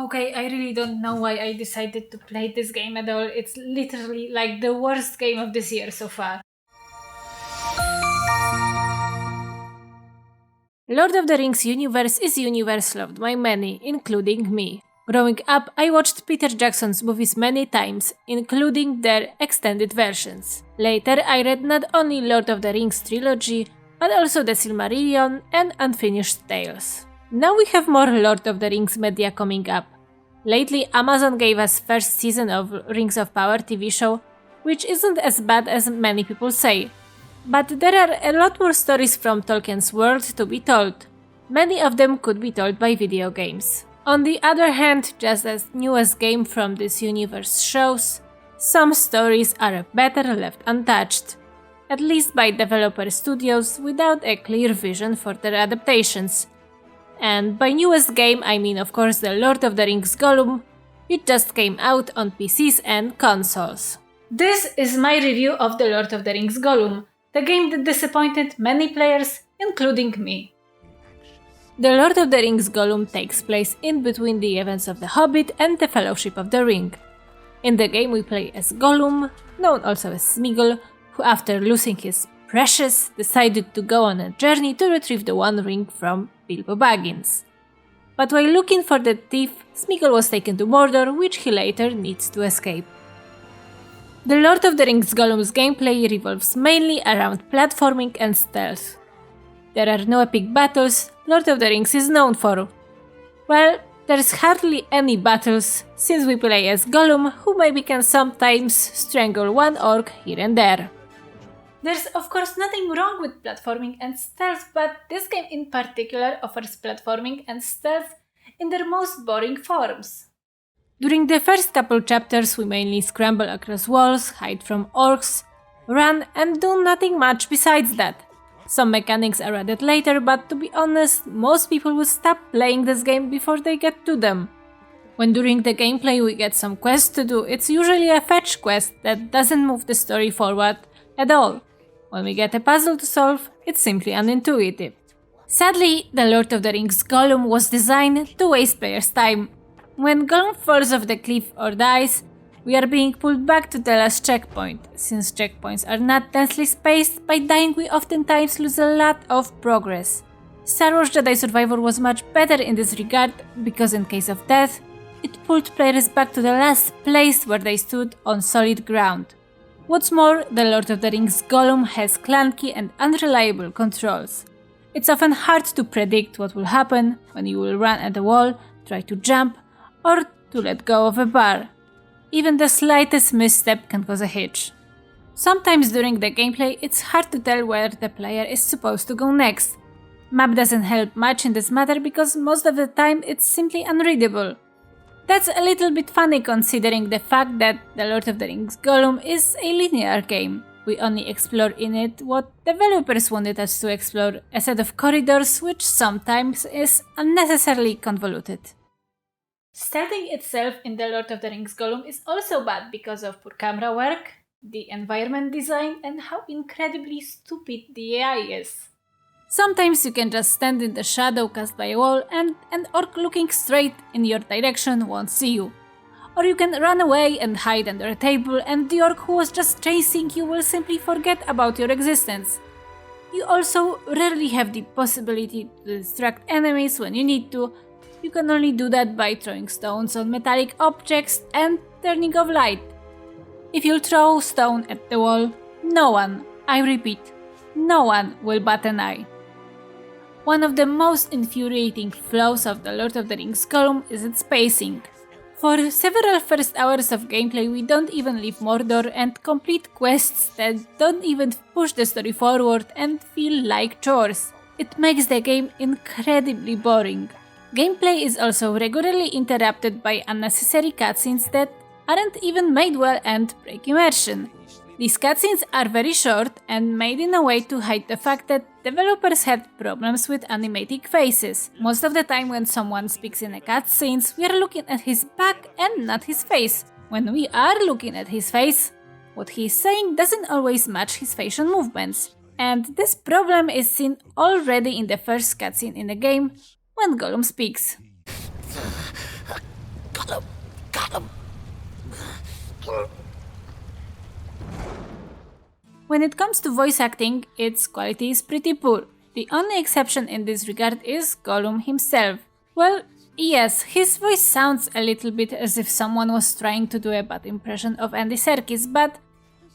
Okay, I really don't know why I decided to play this game at all. It's literally like the worst game of this year so far. Lord of the Rings universe is a universe loved by many, including me. Growing up, I watched Peter Jackson's movies many times, including their extended versions. Later, I read not only Lord of the Rings trilogy, but also The Silmarillion and Unfinished Tales. Now we have more Lord of the Rings media coming up. Lately, Amazon gave us first season of Rings of Power TV show, which isn't as bad as many people say. But there are a lot more stories from Tolkien's world to be told. Many of them could be told by video games. On the other hand, just as newest game from this universe shows, some stories are better left untouched, at least by developer studios without a clear vision for their adaptations. And by newest game, I mean of course the Lord of the Rings Gollum. It just came out on PCs and consoles. This is my review of the Lord of the Rings Gollum, the game that disappointed many players, including me. The Lord of the Rings Gollum takes place in between the events of The Hobbit and The Fellowship of the Ring. In the game we play as Gollum, known also as Smeagol, who after losing his precious decided to go on a journey to retrieve the One Ring from Bilbo Baggins. But while looking for the thief, Smeagol was taken to Mordor, which he later needs to escape. The Lord of the Rings Gollum's gameplay revolves mainly around platforming and stealth. There are no epic battles Lord of the Rings is known for. Well, there's hardly any battles, since we play as Gollum, who maybe can sometimes strangle one orc here and there. There's of course nothing wrong with platforming and stealth, but this game in particular offers platforming and stealth in their most boring forms. During the first couple chapters we mainly scramble across walls, hide from orcs, run and do nothing much besides that. Some mechanics are added later, but to be honest, most people will stop playing this game before they get to them. When during the gameplay we get some quests to do, it's usually a fetch quest that doesn't move the story forward at all. When we get a puzzle to solve, it's simply unintuitive. Sadly, the Lord of the Rings Gollum was designed to waste players' time. When Gollum falls off the cliff or dies, we are being pulled back to the last checkpoint. Since checkpoints are not densely spaced, by dying we oftentimes lose a lot of progress. Star Wars Jedi Survivor was much better in this regard because in case of death, it pulled players back to the last place where they stood on solid ground. What's more, the Lord of the Rings Gollum has clunky and unreliable controls. It's often hard to predict what will happen when you will run at a wall, try to jump, or to let go of a bar. Even the slightest misstep can cause a hitch. Sometimes during the gameplay, it's hard to tell where the player is supposed to go next. Map doesn't help much in this matter because most of the time it's simply unreadable. That's a little bit funny considering the fact that The Lord of the Rings Gollum is a linear game. We only explore in it what developers wanted us to explore, a set of corridors which sometimes is unnecessarily convoluted. Stealthing itself in The Lord of the Rings Gollum is also bad because of poor camera work, the environment design, and how incredibly stupid the AI is. Sometimes you can just stand in the shadow cast by a wall and an orc looking straight in your direction won't see you. Or you can run away and hide under a table and the orc who was just chasing you will simply forget about your existence. You also rarely have the possibility to distract enemies when you need to. You can only do that by throwing stones on metallic objects and turning off light. If you throw stone at the wall, no one, I repeat, no one will bat an eye. One of the most infuriating flaws of The Lord of the Rings Gollum is its pacing. For several first hours of gameplay we don't even leave Mordor and complete quests that don't even push the story forward and feel like chores. It makes the game incredibly boring. Gameplay is also regularly interrupted by unnecessary cutscenes that aren't even made well and break immersion. These cutscenes are very short and made in a way to hide the fact that developers had problems with animating faces. Most of the time when someone speaks in a cutscene, we are looking at his back and not his face. When we are looking at his face, what he is saying doesn't always match his facial movements. And this problem is seen already in the first cutscene in the game, when Gollum speaks. When it comes to voice acting, its quality is pretty poor. The only exception in this regard is Gollum himself. Well, yes, his voice sounds a little bit as if someone was trying to do a bad impression of Andy Serkis, but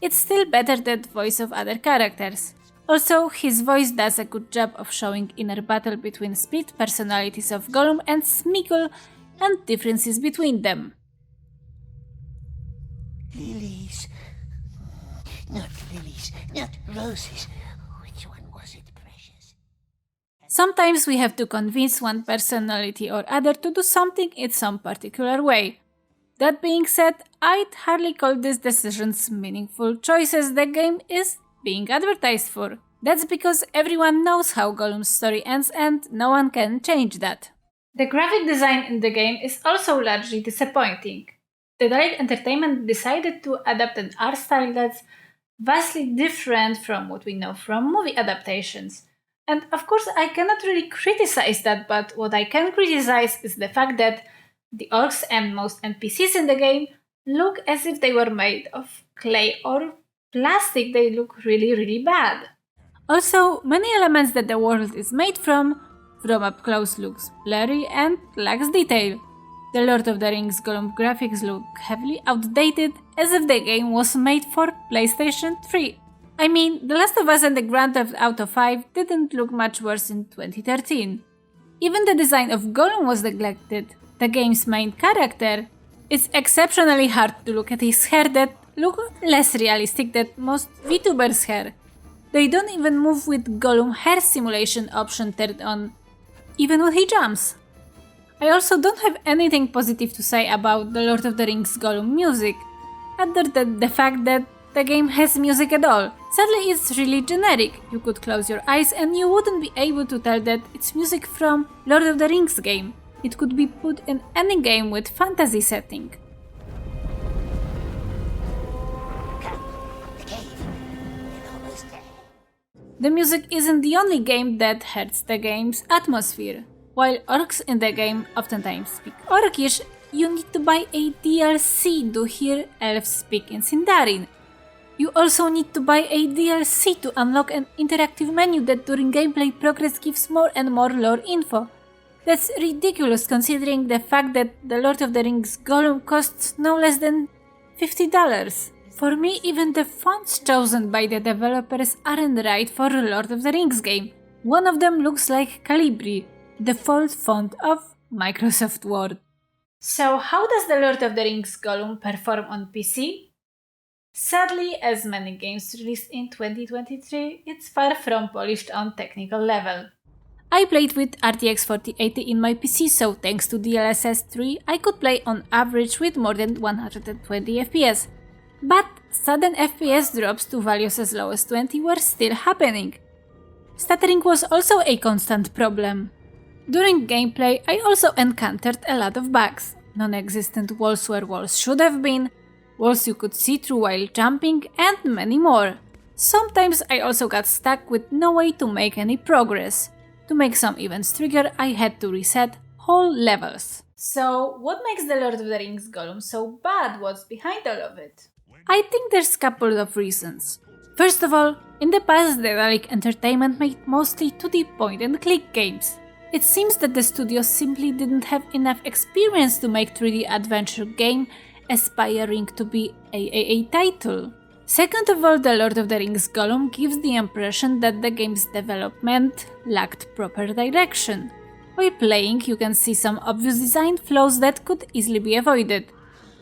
it's still better than the voice of other characters. Also, his voice does a good job of showing inner battle between split personalities of Gollum and Smeagol and differences between them. Lilies. Not lilies, not roses. Which one was it, precious? Sometimes we have to convince one personality or other to do something in some particular way. That being said, I'd hardly call these decisions meaningful choices the game is being advertised for. That's because everyone knows how Gollum's story ends and no one can change that. The graphic design in the game is also largely disappointing. The Dalek Entertainment decided to adapt an art style that's vastly different from what we know from movie adaptations. And of course I cannot really criticize that, but what I can criticize is the fact that the orcs and most NPCs in the game look as if they were made of clay or plastic. They look really bad. Also, many elements that the world is made from up close looks blurry and lacks detail. The Lord of the Rings Gollum graphics look heavily outdated, as if the game was made for PlayStation 3. I mean, The Last of Us and the Grand Theft Auto 5 didn't look much worse in 2013. Even the design of Gollum was neglected. The game's main character, it's exceptionally hard to look at his hair that look less realistic than most VTubers' hair. They don't even move with Gollum hair simulation option turned on, even when he jumps. I also don't have anything positive to say about the Lord of the Rings Gollum music, other than the fact that the game has music at all. Sadly, it's really generic. You could close your eyes and you wouldn't be able to tell that it's music from Lord of the Rings game. It could be put in any game with fantasy setting. Come, the cave. We're almost there. The music isn't the only game that hurts the game's atmosphere. While orcs in the game oftentimes speak Orcish, you need to buy a DLC to hear elves speak in Sindarin. You also need to buy a DLC to unlock an interactive menu that during gameplay progress gives more and more lore info. That's ridiculous considering the fact that the Lord of the Rings Gollum costs no less than $50. For me, even the fonts chosen by the developers aren't right for a Lord of the Rings game. One of them looks like Calibri, the default font of Microsoft Word. So how does the Lord of the Rings Gollum perform on PC? Sadly, as many games released in 2023, it's far from polished on technical level. I played with RTX 4080 in my PC, so thanks to DLSS 3, I could play on average with more than 120 FPS. But sudden FPS drops to values as low as 20 were still happening. Stuttering was also a constant problem. During gameplay, I also encountered a lot of bugs. Non-existent walls where walls should have been, walls you could see through while jumping, and many more. Sometimes I also got stuck with no way to make any progress. To make some events trigger, I had to reset whole levels. So, what makes the Lord of the Rings Gollum so bad? What's behind all of it? I think there's a couple of reasons. First of all, in the past the Dalek Entertainment made mostly 2D point-and-click games. It seems that the studio simply didn't have enough experience to make 3D adventure game aspiring to be AAA title. Second of all, the Lord of the Rings Gollum gives the impression that the game's development lacked proper direction. While playing, you can see some obvious design flaws that could easily be avoided.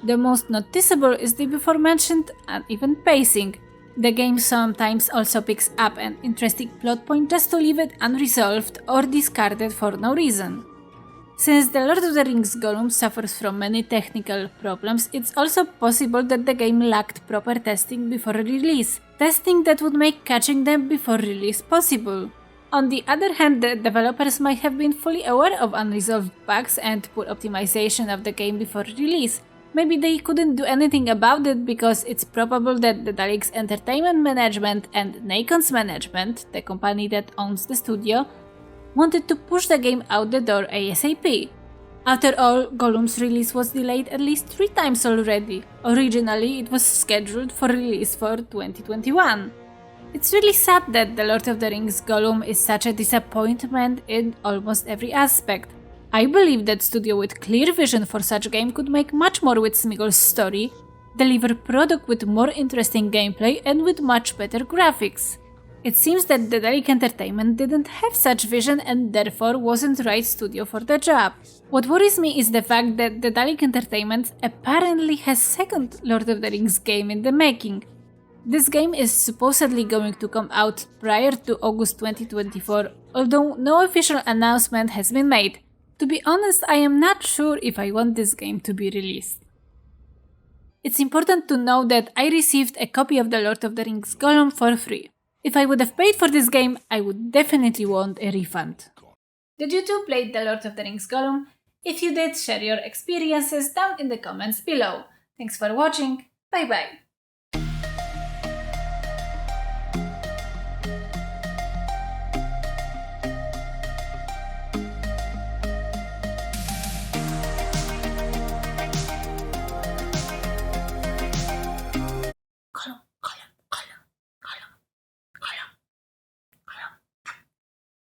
The most noticeable is the before-mentioned uneven pacing. The game sometimes also picks up an interesting plot point just to leave it unresolved or discarded for no reason. Since the Lord of the Rings Gollum suffers from many technical problems, it's also possible that the game lacked proper testing before release, testing that would make catching them before release possible. On the other hand, the developers might have been fully aware of unresolved bugs and poor optimization of the game before release. Maybe they couldn't do anything about it because it's probable that the Dalek's entertainment management and Nakon's management, the company that owns the studio, wanted to push the game out the door ASAP. After all, Gollum's release was delayed at least 3 times already. Originally, it was scheduled for release for 2021. It's really sad that The Lord of the Rings Gollum is such a disappointment in almost every aspect. I believe that studio with clear vision for such game could make much more with Smeagol's story, deliver product with more interesting gameplay and with much better graphics. It seems that Daedalic Entertainment didn't have such vision and therefore wasn't right studio for the job. What worries me is the fact that Daedalic Entertainment apparently has second Lord of the Rings game in the making. This game is supposedly going to come out prior to August 2024, although no official announcement has been made. To be honest, I am not sure if I want this game to be released. It's important to know that I received a copy of The Lord of the Rings Gollum for free. If I would have paid for this game, I would definitely want a refund. Did you too play The Lord of the Rings Gollum? If you did, share your experiences down in the comments below. Thanks for watching, bye bye!